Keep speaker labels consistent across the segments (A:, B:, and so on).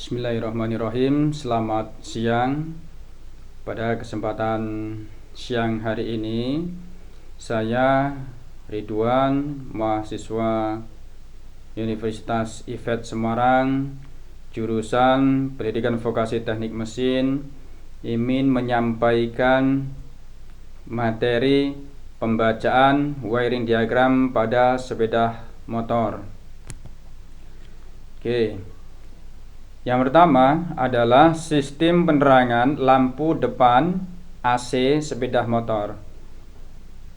A: Bismillahirrahmanirrahim. Selamat siang. Pada kesempatan siang hari ini, saya Ridwan, mahasiswa Universitas IFET Semarang, jurusan Pendidikan Vokasi Teknik Mesin, ingin menyampaikan materi pembacaan wiring diagram pada sepeda motor. Yang pertama adalah sistem penerangan lampu depan AC sepeda motor.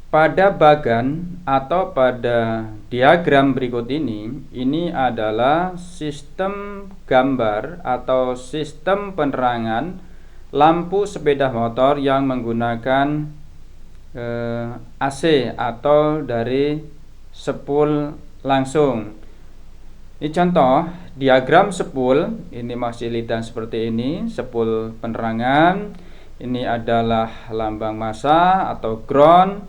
A: Pada bagan atau pada diagram berikut ini adalah sistem gambar atau sistem penerangan lampu sepeda motor yang menggunakan AC atau dari spool langsung. Ini contoh diagram spool, ini masih lidah seperti ini, spool penerangan. Ini adalah lambang massa atau ground,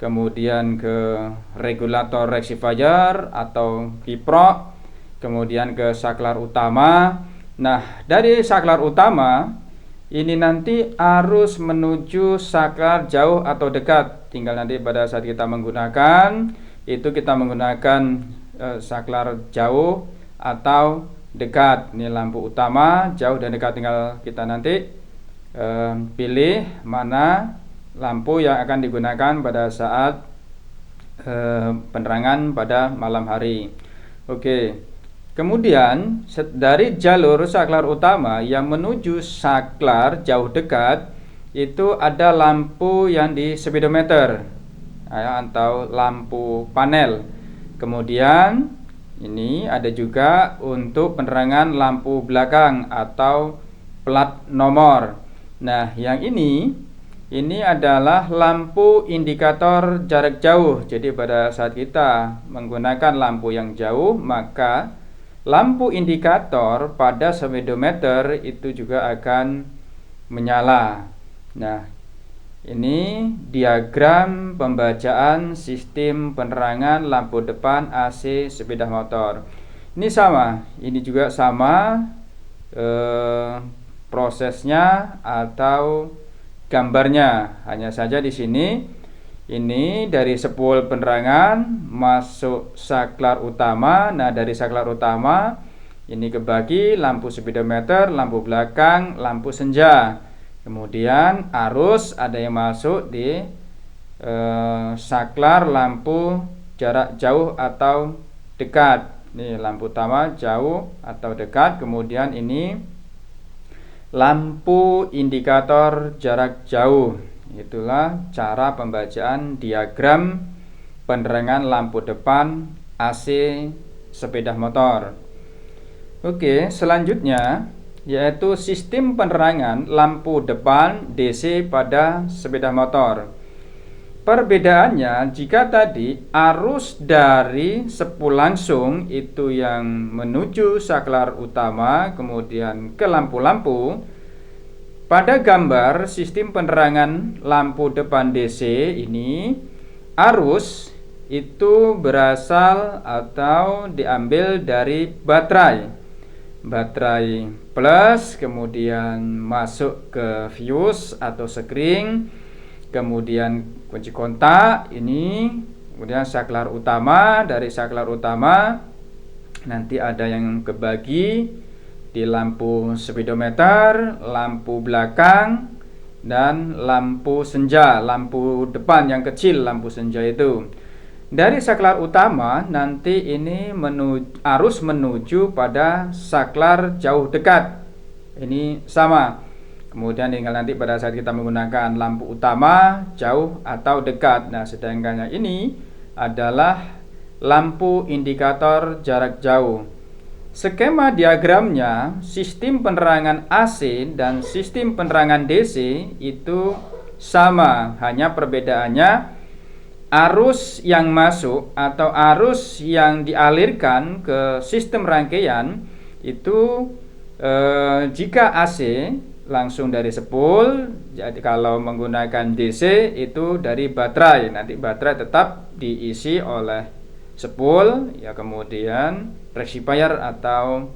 A: kemudian ke regulator rectifier atau kiprok, kemudian ke saklar utama. Nah, dari saklar utama ini nanti arus menuju saklar jauh atau dekat. Tinggal nanti pada saat kita menggunakan itu kita menggunakan saklar jauh atau dekat. Ini lampu utama, jauh dan dekat. Tinggal kita nanti pilih mana lampu yang akan digunakan pada saat penerangan pada malam hari. Kemudian dari jalur saklar utama yang menuju saklar jauh dekat itu ada lampu yang di speedometer atau lampu panel. Kemudian ini ada juga untuk penerangan lampu belakang atau plat nomor. Nah, yang ini adalah lampu indikator jarak jauh. Jadi pada saat kita menggunakan lampu yang jauh, maka lampu indikator pada speedometer itu juga akan menyala. Nah, ini diagram pembacaan sistem penerangan lampu depan AC sepeda motor. Ini sama, ini juga sama prosesnya atau gambarnya. Hanya saja di sini ini dari spool penerangan masuk saklar utama. Nah, dari saklar utama ini kebagi lampu speedometer, lampu belakang, lampu senja. Kemudian arus ada yang masuk di saklar lampu jarak jauh atau dekat. Ini lampu utama jauh atau dekat. Kemudian ini lampu indikator jarak jauh. Itulah cara pembacaan diagram penerangan lampu depan AC sepeda motor. Selanjutnya yaitu sistem penerangan lampu depan DC pada sepeda motor. Perbedaannya, jika tadi arus dari spool langsung itu yang menuju saklar utama kemudian ke lampu-lampu, pada gambar sistem penerangan lampu depan DC ini arus itu berasal atau diambil dari baterai plus, kemudian masuk ke fuse atau sekring, kemudian kunci kontak ini, kemudian saklar utama. Dari saklar utama nanti ada yang kebagi di lampu speedometer, lampu belakang, dan lampu senja, lampu depan yang kecil, lampu senja itu. Dari saklar utama nanti ini arus menuju pada saklar jauh dekat. Ini sama. Kemudian tinggal nanti pada saat kita menggunakan lampu utama jauh atau dekat. Nah, sedangkan yang ini adalah lampu indikator jarak jauh. Skema diagramnya, sistem penerangan AC dan sistem penerangan DC itu sama, hanya perbedaannya arus yang masuk atau arus yang dialirkan ke sistem rangkaian itu jika AC langsung dari spool, jadi kalau menggunakan DC itu dari baterai. Nanti baterai tetap diisi oleh spool, ya, kemudian rectifier atau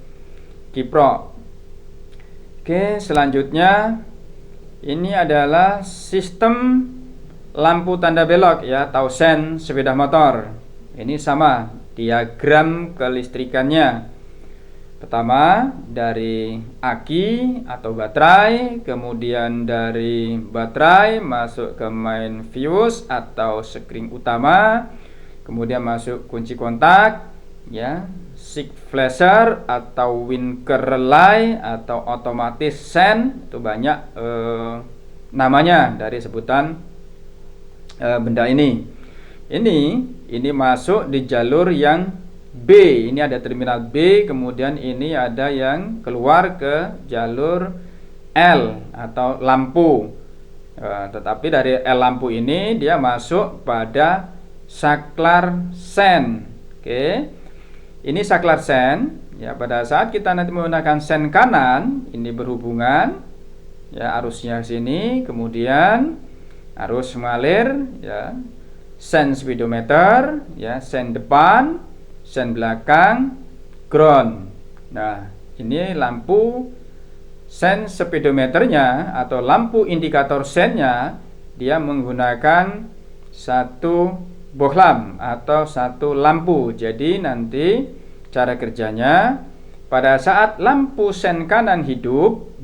A: kiprok. Oke, selanjutnya ini adalah sistem lampu tanda belok ya, atau sen sepeda motor. Ini sama diagram kelistrikannya. Pertama dari aki atau baterai, kemudian dari baterai masuk ke main fuse atau sekring utama, kemudian masuk kunci kontak ya, sig flasher atau winker relay atau otomatis sen, itu banyak namanya dari sebutan benda ini. Ini masuk di jalur yang B. Ini ada terminal B, kemudian ini ada yang keluar ke jalur L atau lampu. Tetapi dari L lampu ini dia masuk pada saklar sen. Oke. Ini saklar sen. Ya, pada saat kita nanti menggunakan sen kanan, ini berhubungan ya, arusnya sini, kemudian arus mengalir ya, sen speedometer ya, sen depan, sen belakang, ground. Nah, ini lampu sen speedometernya atau lampu indikator sennya, dia menggunakan satu bohlam atau satu lampu. Jadi nanti cara kerjanya, pada saat lampu sen kanan hidup,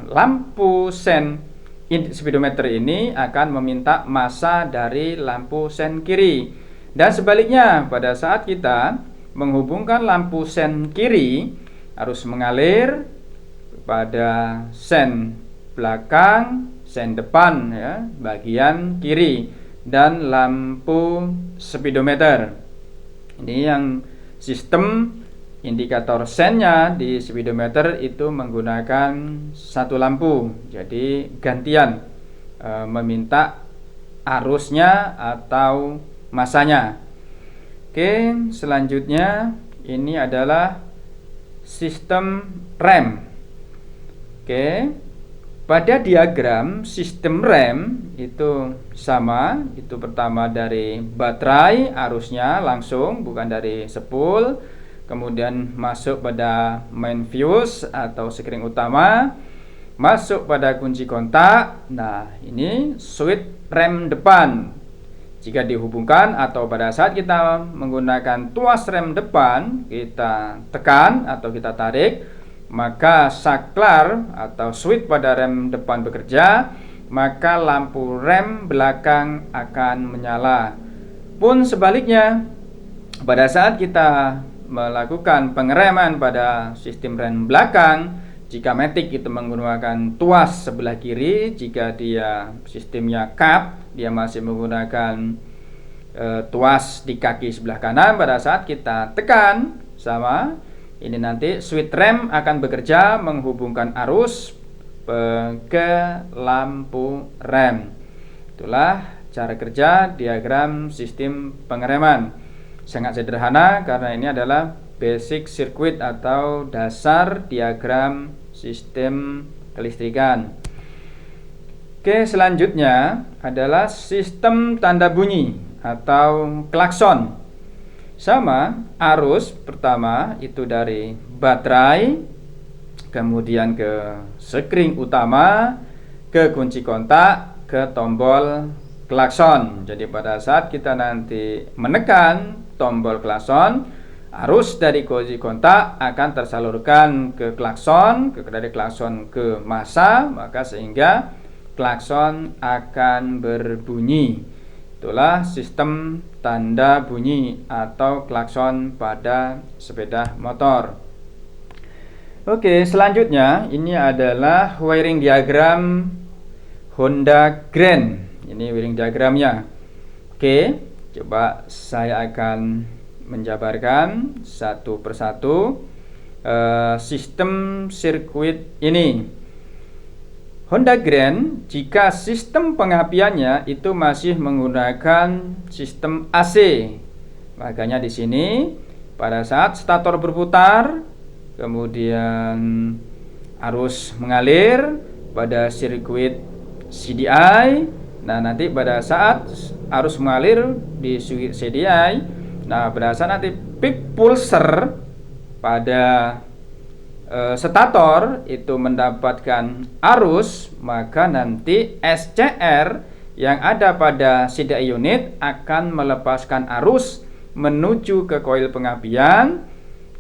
A: lampu sen speedometer ini akan meminta massa dari lampu sen kiri. Dan sebaliknya, pada saat kita menghubungkan lampu sen kiri, arus mengalir pada sen belakang, sen depan ya, bagian kiri, dan lampu speedometer. Ini yang sistem indikator sennya di speedometer itu menggunakan satu lampu. Jadi gantian meminta arusnya atau massanya. Oke, selanjutnya ini adalah sistem rem. Oke, pada diagram sistem rem itu sama. Itu pertama dari baterai, arusnya langsung bukan dari spool, kemudian masuk pada main fuse atau sekring utama, masuk pada kunci kontak. Nah, ini switch rem depan. Jika dihubungkan atau pada saat kita menggunakan tuas rem depan, kita tekan atau kita tarik, maka saklar atau switch pada rem depan bekerja, maka lampu rem belakang akan menyala. Pun sebaliknya, pada saat kita melakukan pengereman pada sistem rem belakang, jika matic itu menggunakan tuas sebelah kiri, jika dia sistemnya kap, dia masih menggunakan tuas di kaki sebelah kanan. Pada saat kita tekan sama, ini nanti switch rem akan bekerja menghubungkan arus ke lampu rem. Itulah cara kerja diagram sistem pengereman. Sangat sederhana karena ini adalah basic circuit atau dasar diagram sistem kelistrikan. Oke, selanjutnya adalah sistem tanda bunyi atau klakson. Sama, arus pertama itu dari baterai, kemudian ke sekring utama, ke kunci kontak, ke tombol klakson. Jadi pada saat kita nanti menekan tombol klakson, arus dari kunci kontak akan tersalurkan ke klakson, dari klakson ke massa, maka sehingga klakson akan berbunyi. Itulah sistem tanda bunyi atau klakson pada sepeda motor. Oke, selanjutnya ini adalah wiring diagram Honda Grand. Ini wiring diagramnya. Oke, coba saya akan menjabarkan satu persatu sistem sirkuit ini. Honda Grand, jika sistem pengapiannya itu masih menggunakan sistem AC, makanya di sini pada saat stator berputar, kemudian arus mengalir pada sirkuit CDI. Nah, nanti pada saat arus mengalir di sirkuit CDI, nah pada saat nanti peak pulser pada stator itu mendapatkan arus, maka nanti SCR yang ada pada CDI unit akan melepaskan arus menuju ke koil pengapian.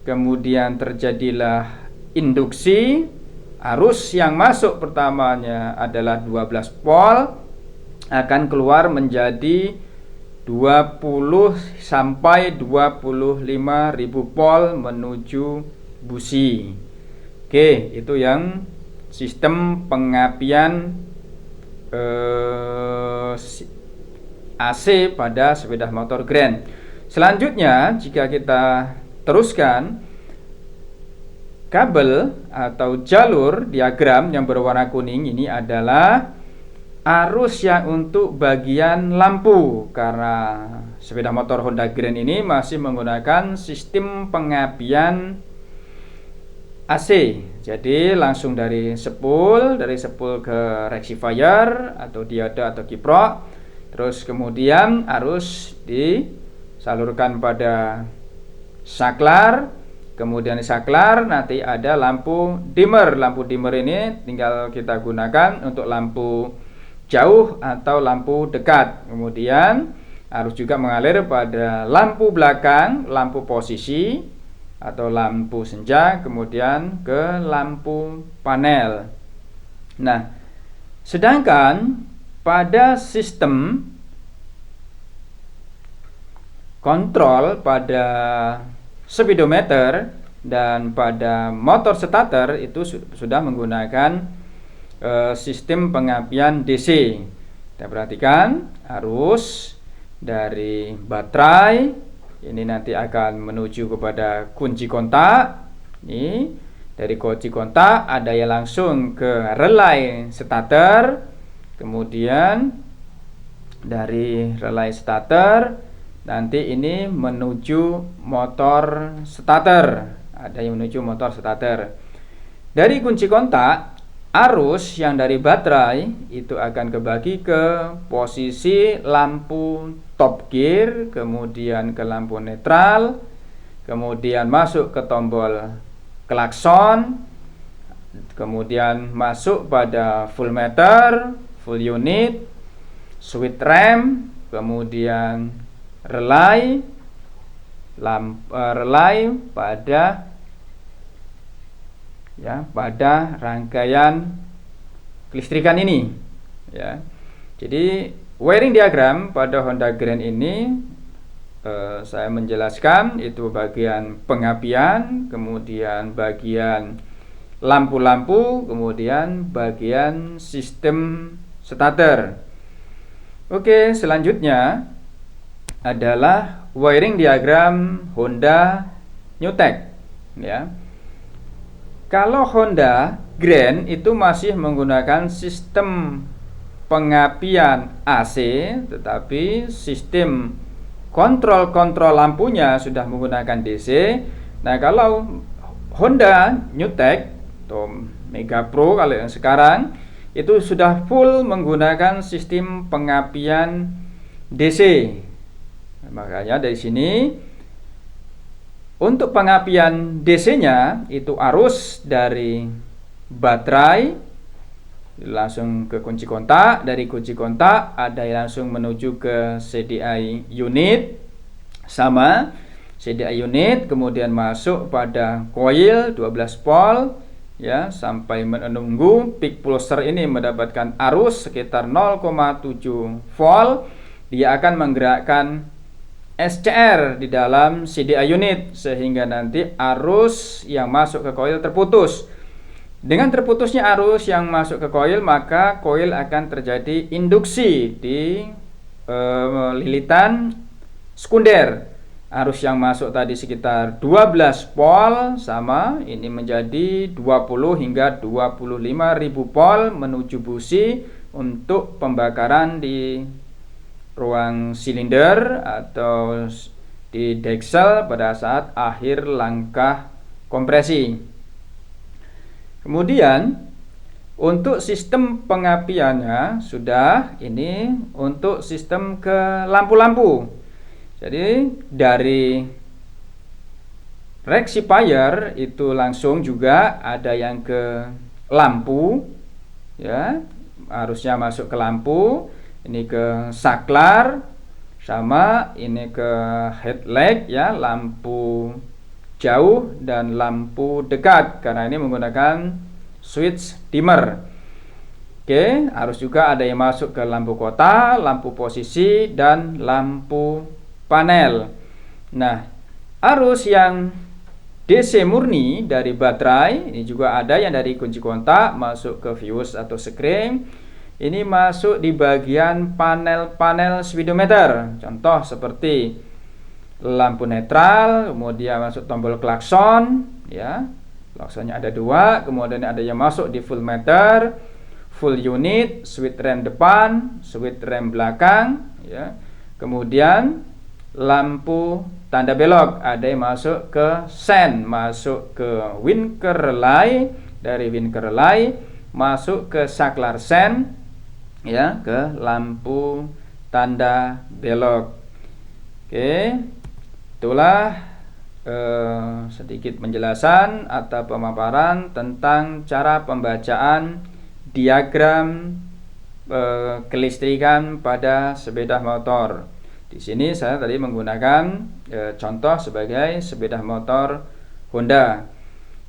A: Kemudian terjadilah induksi. Arus yang masuk pertamanya adalah 12 volt, akan keluar menjadi 20 sampai 25.000 volt menuju busi. Oke, itu yang sistem pengapian AC pada sepeda motor Grand. Selanjutnya, jika kita teruskan, kabel atau jalur diagram yang berwarna kuning ini adalah arus yang untuk bagian lampu, karena sepeda motor Honda Grand ini masih menggunakan sistem pengapian AC. Jadi langsung dari spool ke rectifier atau dioda atau kiprok, terus kemudian arus disalurkan pada saklar, kemudian di saklar nanti ada lampu dimmer. Lampu dimmer ini tinggal kita gunakan untuk lampu jauh atau lampu dekat. Kemudian arus juga mengalir pada lampu belakang, lampu posisi atau lampu senja, kemudian ke lampu panel. Nah, sedangkan pada sistem kontrol pada speedometer dan pada motor starter itu sudah menggunakan sistem pengapian DC. Kita perhatikan arus dari baterai ini nanti akan menuju kepada kunci kontak. Ini dari kunci kontak ada yang langsung ke relay starter, kemudian dari relay starter nanti ini menuju motor starter. Ada yang menuju motor starter. Dari kunci kontak, arus yang dari baterai itu akan kebagi ke posisi lampu top gear, kemudian ke lampu netral, kemudian masuk ke tombol klakson, kemudian masuk pada full meter, full unit, switch rem, kemudian relay, relay pada rangkaian kelistrikan ini, ya. Jadi wiring diagram pada Honda Grand ini saya menjelaskan itu bagian pengapian, kemudian bagian lampu-lampu, kemudian bagian sistem starter. Oke, selanjutnya adalah wiring diagram Honda Newtek, ya. Kalau Honda Grand itu masih menggunakan sistem pengapian AC, tetapi sistem kontrol lampunya sudah menggunakan DC. Nah, kalau Honda Newtek atau Mega Pro kalau yang sekarang itu sudah full menggunakan sistem pengapian DC. Makanya dari sini untuk pengapian DC-nya itu arus dari baterai langsung ke kunci kontak, dari kunci kontak ada yang langsung menuju ke CDI unit, sama CDI unit kemudian masuk pada coil 12 volt, ya, sampai menunggu peak pulser ini mendapatkan arus sekitar 0,7 volt. Dia akan menggerakkan SCR di dalam CDI unit sehingga nanti arus yang masuk ke coil terputus. Dengan terputusnya arus yang masuk ke coil, maka coil akan terjadi induksi di lilitan sekunder. Arus yang masuk tadi sekitar 12 volt, sama ini menjadi 20 hingga 25.000 volt menuju busi untuk pembakaran di ruang silinder atau di deksel pada saat akhir langkah kompresi. Kemudian untuk sistem pengapiannya sudah ini untuk sistem ke lampu-lampu. Jadi dari Rectifier itu langsung juga ada yang ke lampu, ya, harusnya masuk ke lampu. Ini ke saklar, sama ini ke headlight, ya, lampu jauh dan lampu dekat, karena ini menggunakan switch dimmer. Oke, harus juga ada yang masuk ke lampu kota, lampu posisi, dan lampu panel. Nah, arus yang DC murni dari baterai ini juga ada yang dari kunci kontak masuk ke fuse atau sekring. Ini masuk di bagian panel-panel speedometer. Contoh seperti lampu netral, kemudian masuk tombol klakson, ya. Klaksonnya ada 2, kemudian ada yang masuk di full meter, full unit, switch rem depan, switch rem belakang, ya. Kemudian lampu tanda belok ada yang masuk ke sen, masuk ke winker relay, dari winker relay masuk ke saklar sen, ya, ke lampu tanda belok. Oke, itulah sedikit penjelasan atau pemaparan tentang cara pembacaan diagram kelistrikan pada sepeda motor. Di sini saya tadi menggunakan contoh sebagai sepeda motor Honda.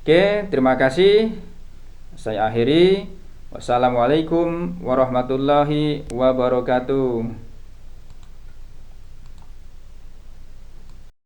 A: Oke, terima kasih. Saya akhiri. Wassalamualaikum warahmatullahi wabarakatuh.